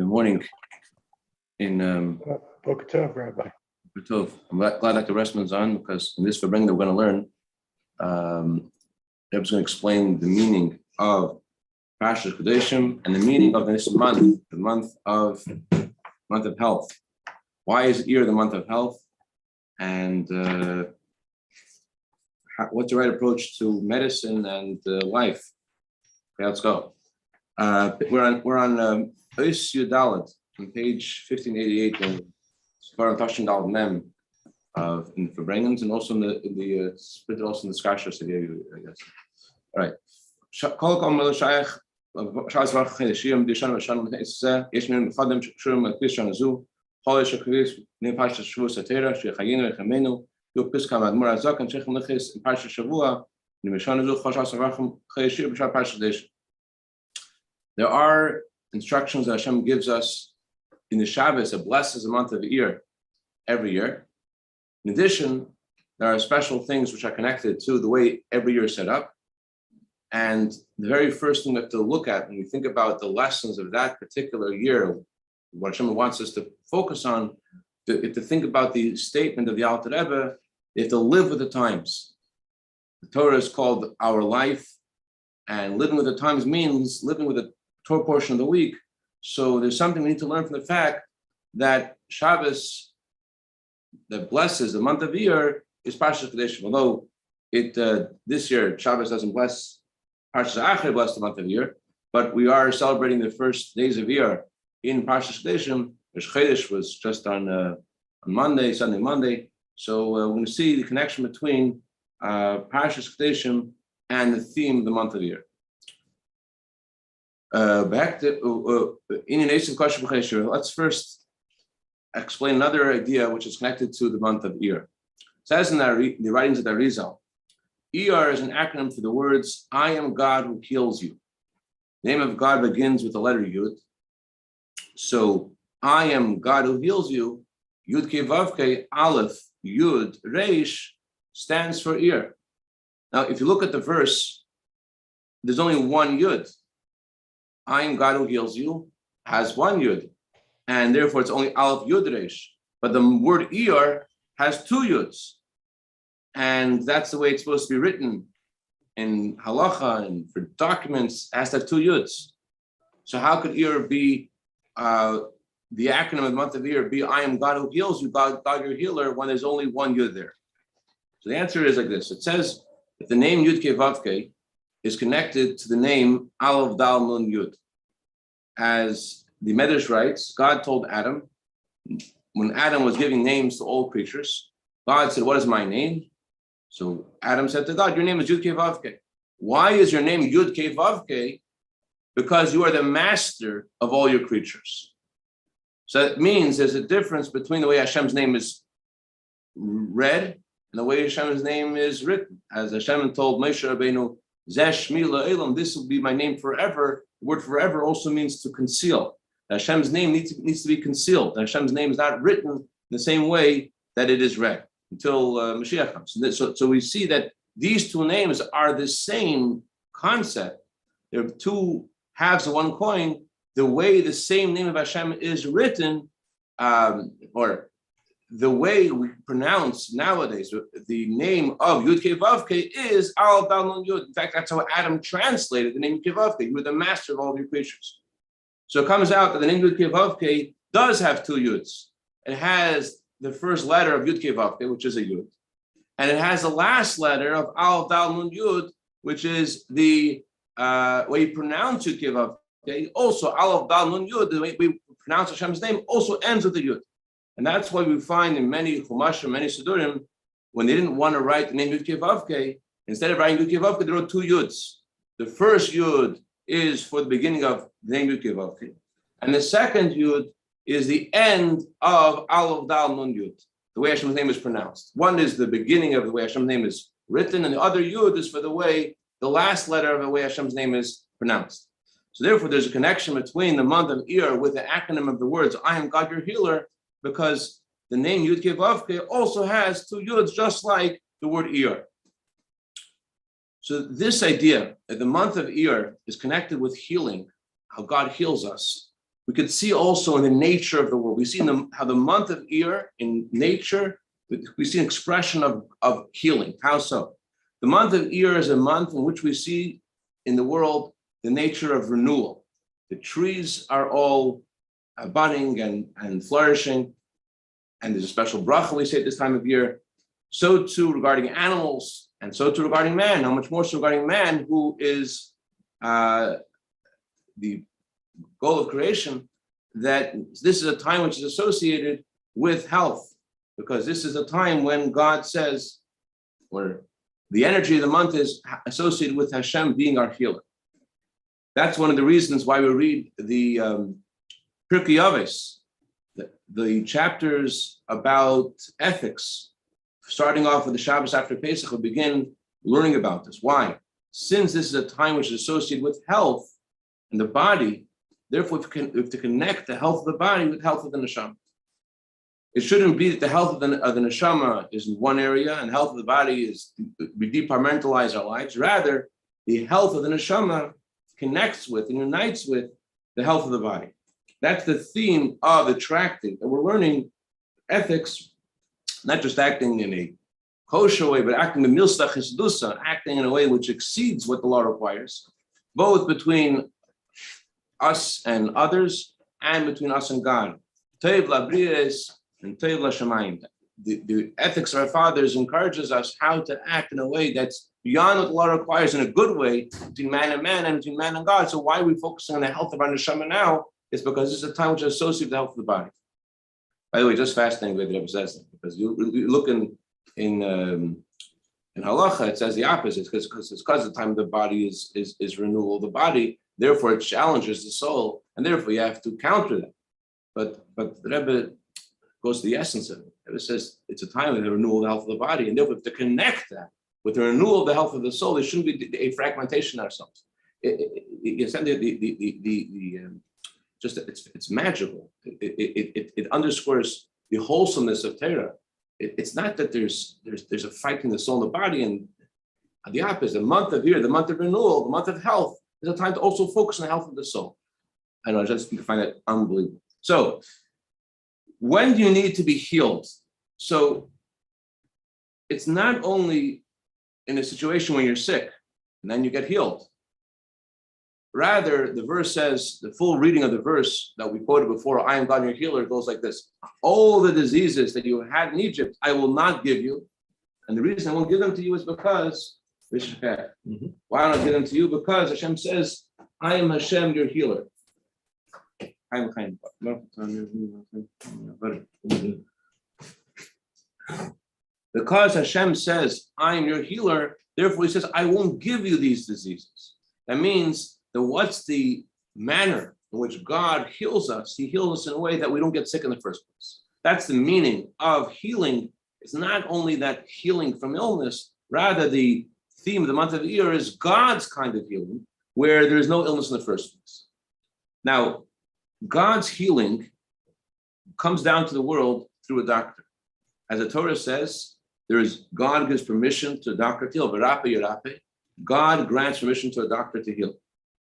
morning in Boker Tov, Rabbi. Tov. I'm glad Dr. Restman's on, because in this Farbrengen that we're going to learn, Rebbe's going to explain the meaning of Kedoshim and the meaning of this month, the month of health. Why is Iyar the month of health? And what's the right approach to medicine and life? Okay, let's go. We're on Ois Yudalet on page 1588 in Tashin Dal Mem in the Farbrengens, and also in the split, also in the Skashas, I guess. All right. There are instructions that Hashem gives us in the Shabbos that blesses the month of Iyar every year. In addition, there are special things which are connected to the way every year is set up. And the very first thing we have to look at when we think about the lessons of that particular year, what Hashem wants us to focus on, to think about the statement of the Alter Rebbe, they have to live with the times. The Torah is called our life, and living with the times means living with the Torah portion of the week. So there's something we need to learn from the fact that Shabbos, that blesses the month of Iyar, is Parshas Kedoshim. Although this year Shabbos doesn't bless Parshas Achar, bless the month of Iyar, but we are celebrating the first days of Iyar in Parshas Kedoshim. Rosh Chodesh was just on Monday, Sunday, Monday. So we're going to see the connection between Parshas Kedoshim and the theme of the month of Iyar. Let's first explain another idea which is connected to the month of Iyar. It says in the writings of the Arizal, Iyar is an acronym for the words, I am God who heals you. The name of God begins with the letter Yud. So, I am God who heals you. Yud Kei Vav Kei Aleph Yud Reish stands for Iyar. Now, if you look at the verse, there's only one Yud. I am God who heals you has one Yud, and therefore it's only Aleph Yud Reish. But the word Iyar has two Yuds, and that's the way it's supposed to be written in halacha and for documents. It has to have two Yuds. So how could Iyar be the acronym of the month of Iyar be I am God who heals you, God your healer, when there's only one Yud there? So the answer is like this. It says that the name Yud Kei Vav Kei is connected to the name Aleph Dal Nun Yud. As the Medrash writes, God told Adam, when Adam was giving names to all creatures, God said, what is my name? So Adam said to God, your name is Yud Kei Vav Kei. Why is your name Yud Kei Vav Kei? Because you are the master of all your creatures. So that means there's a difference between the way Hashem's name is read and the way Hashem's name is written. As Hashem told Moshe Rabbeinu, this will be my name forever. The word forever also means to conceal. Hashem's name needs to be concealed. Hashem's name is not written in the same way that it is read until Mashiach comes. So we see that these two names are the same concept. They're two halves of one coin. The way the same name of Hashem is written, or the way we pronounce nowadays, the name of Yud Kei Vav Kei is Aleph Dal Nun Yud. In fact, that's how Adam translated the name Yud Kei Vav Kei. You are the master of all of your creatures. So it comes out that the name Yud Kei Vav Kei does have two Yuds. It has the first letter of Yud Kei Vav Kei, which is a Yud, and it has the last letter of Aleph Dal Nun Yud, which is the way you pronounce Yud Kei Vav Kei. Also, Aleph Dal Nun Yud, the way we pronounce Hashem's name, also ends with the Yud. And that's why we find in many Chumashim, many Sidurim, when they didn't want to write the name Yud Kei Vav Kei, instead of writing Yud Kei Vav Kei, they wrote two Yuds. The first Yud is for the beginning of the name Yud Kei Vav Kei, and the second Yud is the end of Aleph Dal Nun Yud, the way Hashem's name is pronounced. One is the beginning of the way Hashem's name is written, and the other Yud is for the last letter of the way Hashem's name is pronounced. So therefore, there's a connection between the month of Iyar with the acronym of the words I am God your healer, because the name Yud Kei Vav Kei also has two Yuds, just like the word Iyar. So this idea that the month of Iyar is connected with healing, how God heals us, we could see also in the nature of the world. We see how the month of Iyar in nature, we see an expression of healing. How so? The month of Iyar is a month in which we see in the world the nature of renewal. The trees are all budding and flourishing, and there's a special bracha we say at this time of year. So too regarding animals, and so too regarding man. How much more so regarding man, who is the goal of creation, that this is a time which is associated with health, because this is a time when God says, or the energy of the month is associated with Hashem being our healer. That's one of the reasons why we read the Pirkei Avos, the chapters about ethics, starting off with the Shabbos after Pesach. We begin learning about this. Why? Since this is a time which is associated with health and the body, therefore we have to connect the health of the body with health of the neshama. It shouldn't be that the health of the neshama is in one area and health of the body is, we departmentalize our lives. Rather, the health of the neshama connects with and unites with the health of the body. That's the theme of the tractate. And we're learning ethics, not just acting in a kosher way, but acting in milsta chesdusa, acting in a way which exceeds what the law requires, both between us and others and between us and God. Toiv labrides and toiv lashamayim. The ethics of our fathers encourages us how to act in a way that's beyond what the law requires, in a good way, between man and between man and God. So why are we focusing on the health of our neshama now? It's because this is a time which is associated with the health of the body. By the way, just fascinating the way the Rebbe says that, because you look in halacha, it says the opposite, because the time the body is renewal. The body, therefore, it challenges the soul, and therefore you have to counter that. But the Rebbe goes to the essence of it. The Rebbe says it's a time of the renewal of the health of the body, and therefore to connect that with the renewal of the health of the soul, there shouldn't be a fragmentation of ourselves. It's magical. It underscores the wholesomeness of Torah. It's not that there's a fight in the soul and the body, and the opposite. The month of year, the month of renewal, the month of health is a time to also focus on the health of the soul. I know, I just find that unbelievable. So, when do you need to be healed? So, it's not only in a situation when you're sick and then you get healed. Rather, the verse says, the full reading of the verse that we quoted before, I am God your healer, goes like this. All the diseases that you had in Egypt, I will not give you. And the reason I won't give them to you is because, why don't I give them to you? Because Hashem says, I am Hashem, your healer. Because Hashem says, I am your healer, therefore he says, I won't give you these diseases. That means that what's the manner in which God heals us? He heals us in a way that we don't get sick in the first place. That's the meaning of healing. It's not only that healing from illness, rather the theme of the month of Iyar is God's kind of healing, where there is no illness in the first place. Now, God's healing comes down to the world through a doctor. As the Torah says, God gives permission to a doctor to heal. V'rape yirape. God grants permission to a doctor to heal.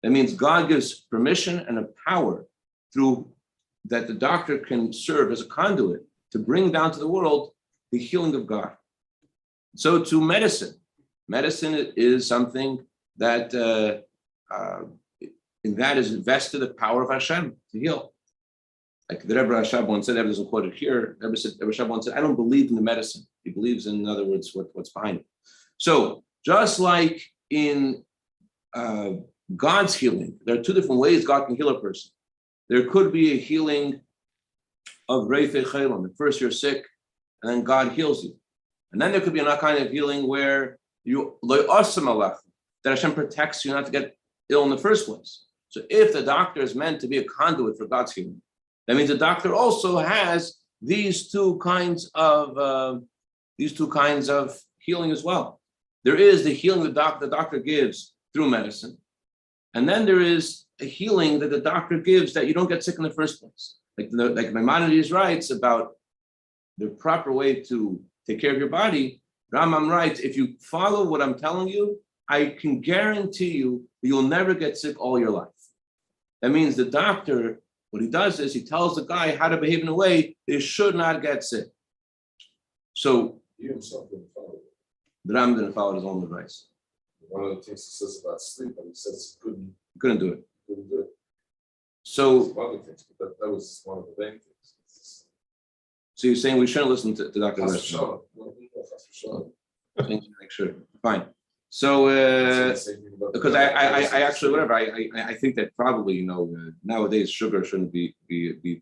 That means God gives permission and a power through that the doctor can serve as a conduit to bring down to the world the healing of God. So to medicine. Medicine is something that in that is invested the power of Hashem to heal. Like the Rebbe Rashab once said, Rebbe doesn't quote it here. Rebbe Rashab once said, I don't believe in the medicine. He believes in other words, what's behind it. So just like in God's healing, there are two different ways God can heal a person. There could be a healing of Reifei Chelon. At first you're sick, and then God heals you. And then there could be another kind of healing where you that Hashem protects you not to get ill in the first place. So if the doctor is meant to be a conduit for God's healing, that means the doctor also has these two kinds of healing as well. There is the healing the doctor gives through medicine, and then there is a healing that the doctor gives that you don't get sick in the first place. Like Maimonides writes about the proper way to take care of your body. Rambam writes, if you follow what I'm telling you, I can guarantee you you'll never get sick all your life. That means the doctor what he does is he tells the guy how to behave in a way they should not get sick. So He himself didn't follow it. the Ram didn't follow his own advice. One of the things he says about sleep, and he says he Couldn't do it. couldn't do it. So Some other things, but that was one of the main things. you're saying we shouldn't listen to Dr. Chas West. v'shalom. No, chas v'shalom. Make sure. Fine. So because I actually whatever I think that probably nowadays sugar shouldn't be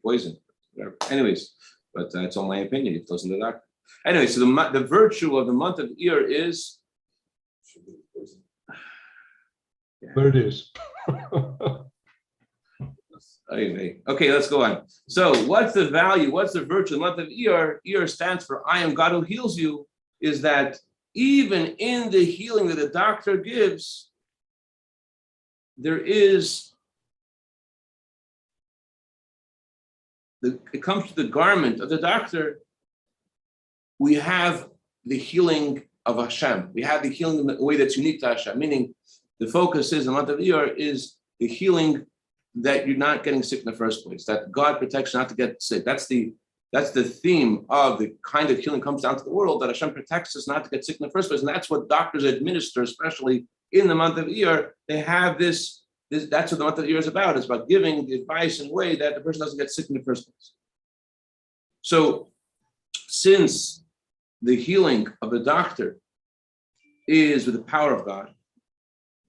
poison. Whatever. Anyways, but it's all my opinion. You have to listen to the doctor. Anyway, so the virtue of the month of Iyar is. Should be poison. There it is. Okay, let's go on. So what's the value? What's the virtue of the month of Iyar? Iyar stands for I am God who heals you, is that even in the healing that the doctor gives, there is, it comes to the garment of the doctor, we have the healing of Hashem. We have the healing in a way that's unique to Hashem, meaning the focus is, the month of Iyar is the healing that you're not getting sick in the first place, that God protects you not to get sick. That's the theme of the kind of healing comes down to the world, that Hashem protects us not to get sick in the first place. And that's what doctors administer, especially in the month of Iyar. They have this that's what the month of Iyar is about. It's about giving the advice in a way that the person doesn't get sick in the first place. So since the healing of the doctor is with the power of God,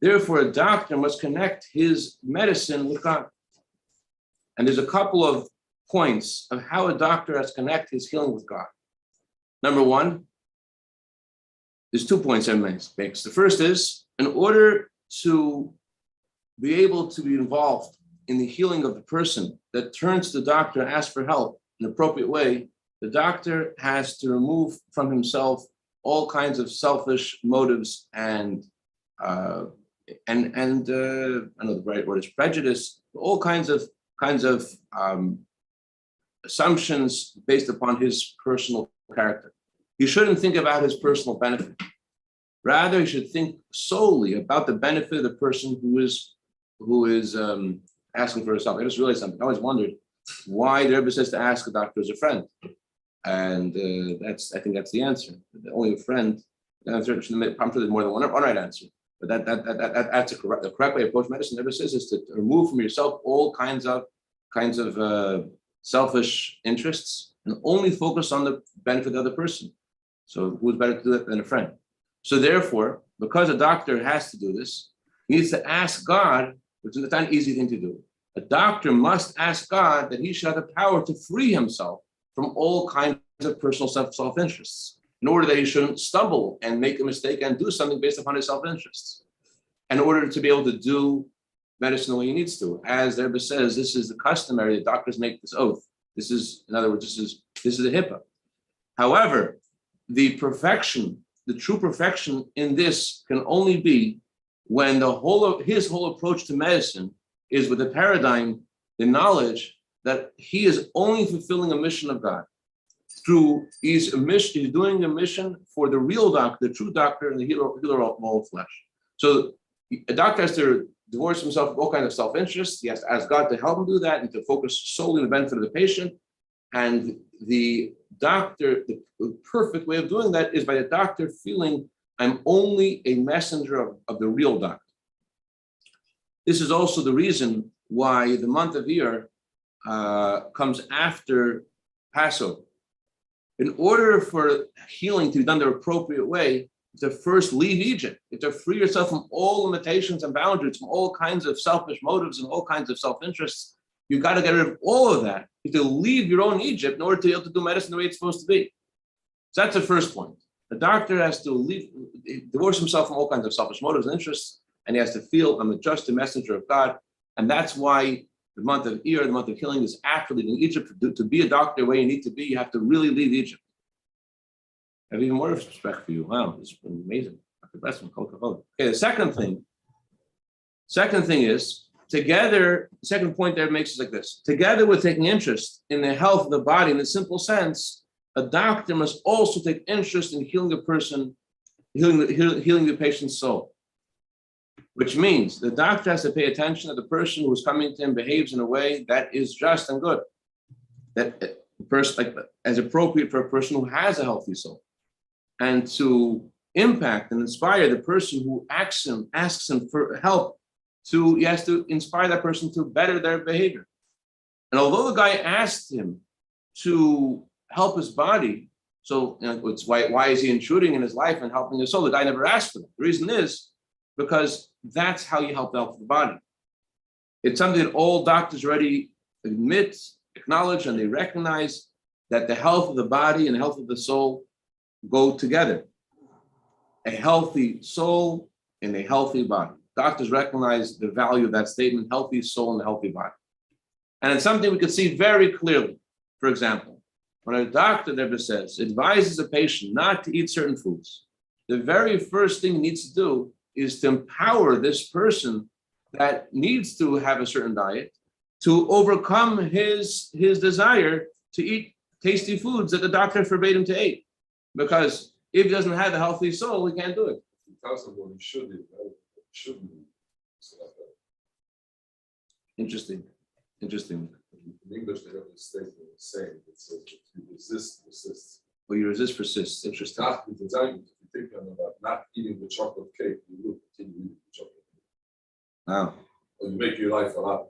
therefore a doctor must connect his medicine with God. And there's a couple of points of how a doctor has to connect his healing with God. Number one, there's 2 points I makes. The first is, in order to be able to be involved in the healing of the person that turns to the doctor and asks for help in an appropriate way, the doctor has to remove from himself all kinds of selfish motives and I don't know the right word is prejudice, all kinds of assumptions based upon his personal character. He shouldn't think about his personal benefit. Rather, he should think solely about the benefit of the person who is asking for his help. I just realized something. I always wondered why the Rebbe says to ask a doctor as a friend, and I think that's the answer. Only a friend. I'm sure there's more than one right answer. But that's the correct way to approach medicine. The Rebbe says is to remove from yourself all kinds of selfish interests and only focus on the benefit of the other person. So who's better to do that than a friend? So therefore, because a doctor has to do this, he needs to ask God, which is not an easy thing to do. A doctor must ask God that he should have the power to free himself from all kinds of personal self-interests, in order that he shouldn't stumble and make a mistake and do something based upon his self-interests, in order to be able to do medicine the way he needs to. As the Rebbe says, this is the customary, the doctors make this oath. This is, in other words, this is a HIPAA. However, the true perfection in this can only be when his whole approach to medicine is with the paradigm, the knowledge that he is only fulfilling a mission of God. He's doing a mission for the real doctor, the true doctor, and the healer of all flesh. So a doctor has to divorce himself from all kinds of self-interest. He has to ask God to help him do that and to focus solely on the benefit of the patient. And the perfect way of doing that is by the doctor feeling, I'm only a messenger of the real doctor. This is also the reason why the month of Iyar comes after Passover. In order for healing to be done the appropriate way, to first leave Egypt. You have to free yourself from all limitations and boundaries, from all kinds of selfish motives and all kinds of self-interests. You got to get rid of all of that. You have to leave your own Egypt in order to be able to do medicine the way it's supposed to be. So that's the first point. The doctor has to divorce himself from all kinds of selfish motives and interests, and he has to feel I'm just a messenger of God. And that's why the month of Iyar, the month of healing, is after leaving Egypt. To be a doctor where you need to be, you have to really leave Egypt. I have even more respect for you. Wow, this has been amazing. Okay, the second thing is, together, the second point there makes is like this. Together with taking interest in the health of the body in the simple sense, a doctor must also take interest in healing a person, healing the patient's soul. which means the doctor has to pay attention that the person who's coming to him behaves in a way that is just and good, that the person, like, as appropriate for a person who has a healthy soul, and to impact and inspire the person who asks him for help. He has to inspire that person to better their behavior. And although the guy asked him to help his body, so it's why is he intruding in his life and helping his soul? The guy never asked for that. The reason is because that's how you help the health of the body. It's something that all doctors already admit, acknowledge, and they recognize that the health of the body and the health of the soul go together. A healthy soul and a healthy body. Doctors recognize the value of that statement, healthy soul and a healthy body. And it's something we can see very clearly. For example, when a doctor never says, advises a patient not to eat certain foods, the very first thing he needs to do is to empower this person that needs to have a certain diet to overcome his desire to eat tasty foods that the doctor forbade him to eat. Because if he doesn't have a healthy soul, he can't do it. He tells him what he should eat, right? Shouldn't eat. So like that. Interesting. In English, they have this statement saying it says if you resist, persist. Well, you resist, persists. Interesting. Not with the time, if you think about not eating the chocolate cake, you will continue eating the chocolate cake. Wow. Or you make your life a lot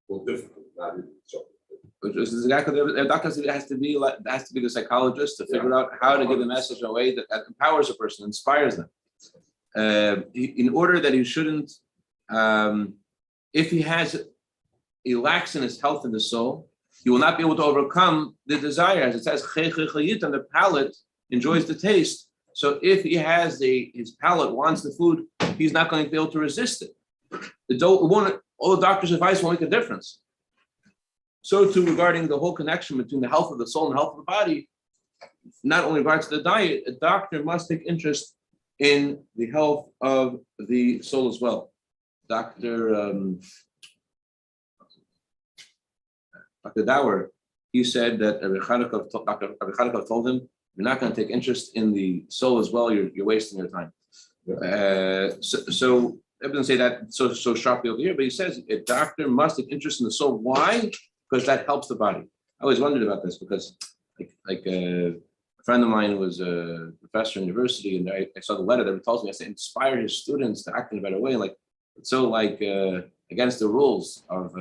more difficult not eating the chocolate cake. Which is exactly the doctor has to be the psychologist to figure out how to give the message in a way that empowers a person, inspires them. In order that he shouldn't, if he lacks in his health in the soul, he will not be able to overcome the desire. As it says, and the palate enjoys the taste. So if he has his palate wants the food, he's not going to be able to resist it. All the doctor's advice won't make a difference. So too regarding the whole connection between the health of the soul and the health of the body, not only in regards to the diet, a doctor must take interest in the health of the soul as well. Dr. Dower, he said that Dr. Chanukov told him, you're not going to take interest in the soul as well, you're wasting your time. So I wouldn't say that so sharply over here, but he says a doctor must take interest in the soul. Why? Because that helps the body. I always wondered about this because a friend of mine was a professor in university, and I saw the letter that he tells me, I said, inspire his students to act in a better way. It's so against the rules of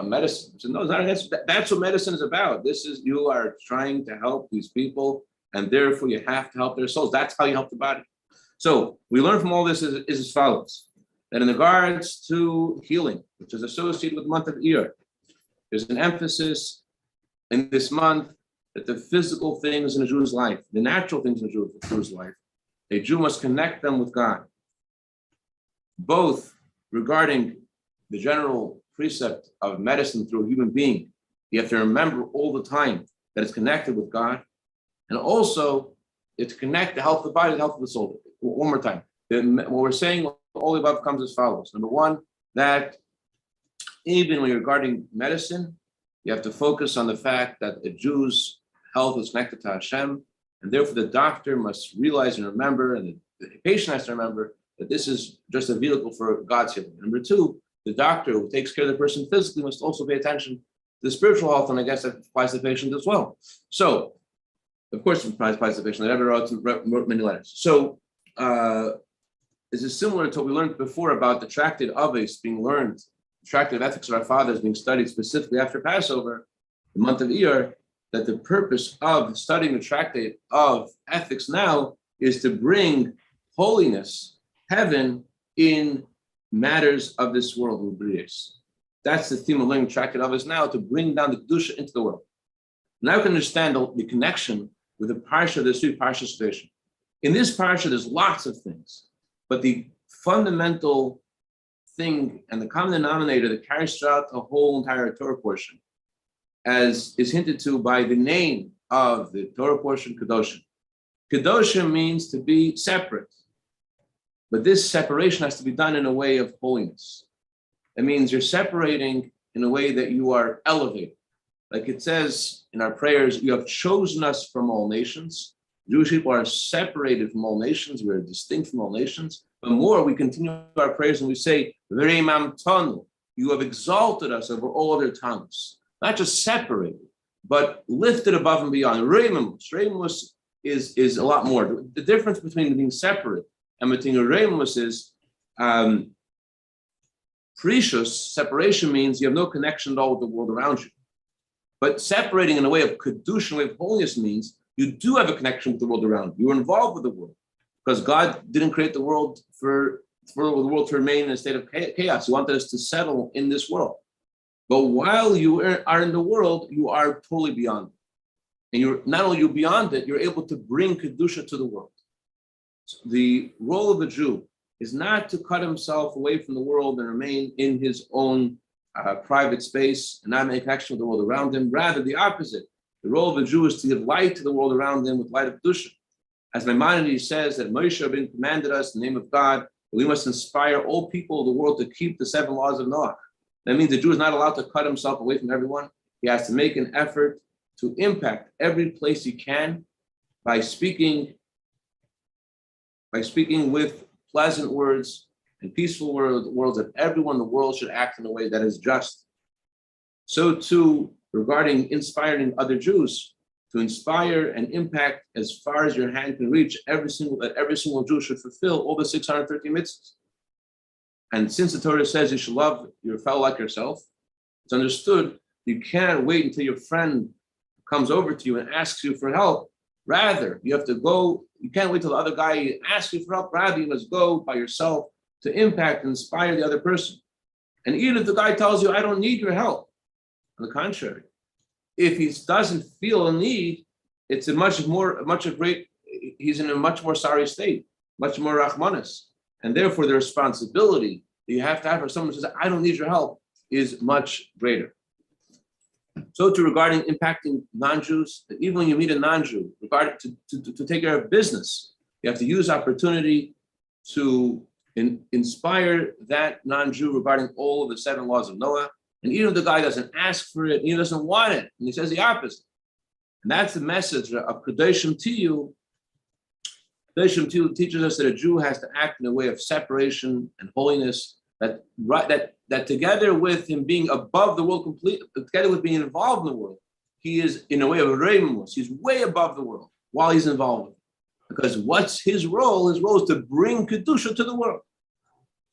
medicine. So no, that's what medicine is about. You are trying to help these people, and therefore you have to help their souls. That's how you help the body. So we learn from all this is as follows: that in regards to healing, which is associated with the month of Iyar, there's an emphasis in this month that the physical things in a Jew's life, the natural things in a Jew's life, a Jew must connect them with God, both regarding the general precept of medicine through a human being. You have to remember all the time that it's connected with God, and also to connect the health of the body, the health of the soul. One more time. What we're saying, all the above comes as follows. Number one, that even when you're regarding medicine, you have to focus on the fact that a Jew's health is connected to Hashem, and therefore the doctor must realize and remember, and the patient has to remember that this is just a vehicle for God's healing. Number two, the doctor who takes care of the person physically must also pay attention to the spiritual health, and I guess that applies to the patient as well. So, of course, it applies to the patient. I never wrote many letters. So, this is similar to what we learned before about the tractate of Aves being learned, the tractate of ethics of our fathers being studied specifically after Passover, the month of Iyar, that the purpose of studying the tractate of ethics now is to bring holiness, heaven, in matters of this world. That's the theme of learning the tractate of Aves now, to bring down the Kedusha into the world. Now we can understand the connection with the parsha, the three parsha situation. In this parsha, there's lots of things, but the fundamental thing and the common denominator that carries throughout the whole entire Torah portion, as is hinted to by the name of the Torah portion, Kedoshim. Kedoshim means to be separate, but this separation has to be done in a way of holiness. It means you're separating in a way that you are elevated. Like it says in our prayers, you have chosen us from all nations Jewish people are separated from all nations. We are distinct from all nations. But more, we continue our prayers and we say, V'reimam tanu, you have exalted us over all other tongues. Not just separated, but lifted above and beyond. Reimus is a lot more. The difference between being separate and between reimus is precious. Separation means you have no connection at all with the world around you. But separating in a way of Kedoshim, way of holiness, means you do have a connection with the world around you. You're involved with the world. Because God didn't create the world for the world to remain in a state of chaos. He wanted us to settle in this world. But while you are in the world, you are totally beyond it. And you're not only beyond it, you're able to bring Kedusha to the world. So the role of a Jew is not to cut himself away from the world and remain in his own private space and not make connection with the world around him. Rather, the opposite. The role of a Jew is to give light to the world around him with light of Kedusha. As Maimonides says that Moshe Rabbeinu commanded us in the name of God, we must inspire all people of the world to keep the 7 laws of Noah. That means the Jew is not allowed to cut himself away from everyone. He has to make an effort to impact every place he can by speaking with pleasant words and peaceful words that everyone in the world should act in a way that is just. So too, regarding inspiring other Jews, to inspire and impact as far as your hand can reach, every single Jew should fulfill all the 630 mitzvahs. And since the Torah says you should love your fellow like yourself, it's understood you can't wait until your friend comes over to you and asks you for help. Rather, you have to go, you can't wait till the other guy asks you for help. Rather, you must go by yourself to impact and inspire the other person. And even if the guy tells you, I don't need your help, on the contrary, if he doesn't feel a need, it's he's in a much more sorry state, much more rachmanis. And therefore the responsibility that you have to have for someone who says, I don't need your help, is much greater. So too regarding impacting non-Jews, that even when you meet a non-Jew, regarding to take care of business, you have to use opportunity to inspire that non-Jew regarding all of the 7 laws of Noah. And even if the guy doesn't ask for it, he doesn't want it, and he says the opposite. And that's the message of Kedoshim to you. Kedoshim to you teaches us that a Jew has to act in a way of separation and holiness, that together with him being above the world completely, together with being involved in the world, he is in a way of reimus. He's way above the world while he's involved with it. Because what's his role? His role is to bring Kedusha to the world.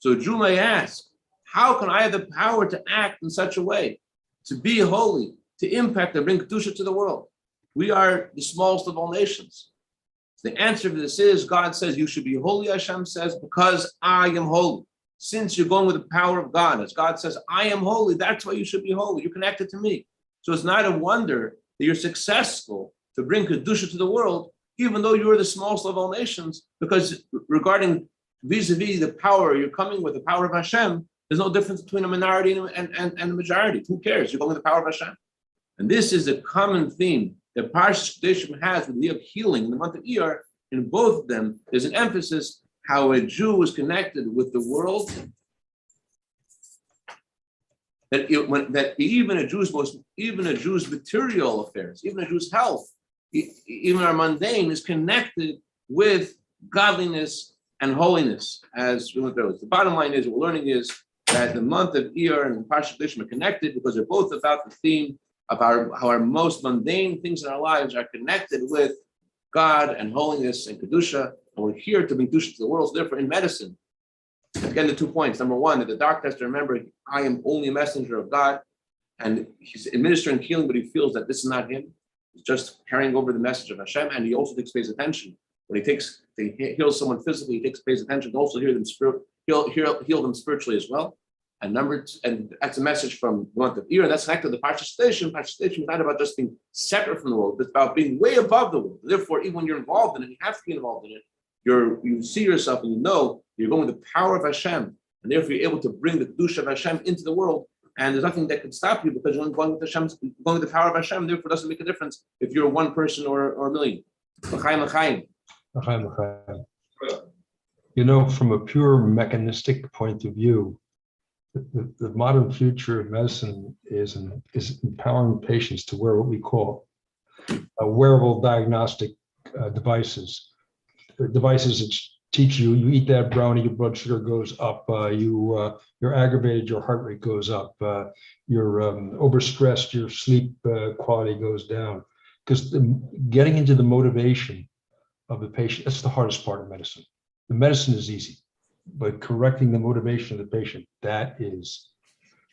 So a Jew may ask, how can I have the power to act in such a way, to be holy, to impact and bring Kedusha to the world? We are the smallest of all nations. The answer to this is, God says, you should be holy, Hashem says, because I am holy. Since you're going with the power of God, as God says, I am holy, that's why you should be holy. You're connected to me. So it's not a wonder that you're successful to bring Kedusha to the world, even though you're the smallest of all nations, because regarding vis-a-vis the power you're coming with, the power of Hashem, there's no difference between a minority and a majority. Who cares? You're going with the power of Hashem. And this is a common theme that Parshas Kedoshim has with the idea of healing in the month of Iyar. In both of them, there's an emphasis how a Jew is connected with the world. That even a Jew's material affairs, even a Jew's health, even our mundane is connected with godliness and holiness. As we went through, the bottom line is, what we're learning is that the month of Iyar and Parshas Kedoshim are connected because they're both about the theme of how our most mundane things in our lives are connected with God and holiness and Kedusha. And we're here to bring Kedusha to the world. So therefore, in medicine, again, the 2 points. Number one, that the doctor has to remember, I am only a messenger of God. And he's administering healing, but he feels that this is not him. He's just carrying over the message of Hashem. And he also pays attention. When he heals someone physically, he pays attention to also heal them spiritually as well. And and that's a message from the month of Iyar. That's connected to the Parshas Kedoshim. Parshas Kedoshim is not about just being separate from the world. It's about being way above the world. Therefore, even when you're involved in it, you have to be involved in it. You see yourself and you know you're going with the power of Hashem, and therefore you're able to bring the Kedusha of Hashem into the world. And there's nothing that can stop you because you're going with the power of Hashem. Therefore, it doesn't make a difference if you're one person or a million. You know, from a pure mechanistic point of view, the modern future of medicine is empowering patients to wear what we call a wearable diagnostic devices. The devices that teach you, you eat that brownie, your blood sugar goes up, you're aggravated, your heart rate goes up, you're overstressed, your sleep quality goes down. Because getting into the motivation of the patient, that's the hardest part of medicine. The medicine is easy, but correcting the motivation of the patient, that is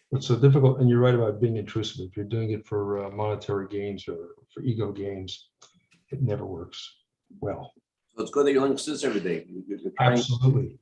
what's so difficult. And you're right about being intrusive. If you're doing it for monetary gains or for ego gains, it never works well. So it's good that you're learning this every day. You're trying. Absolutely.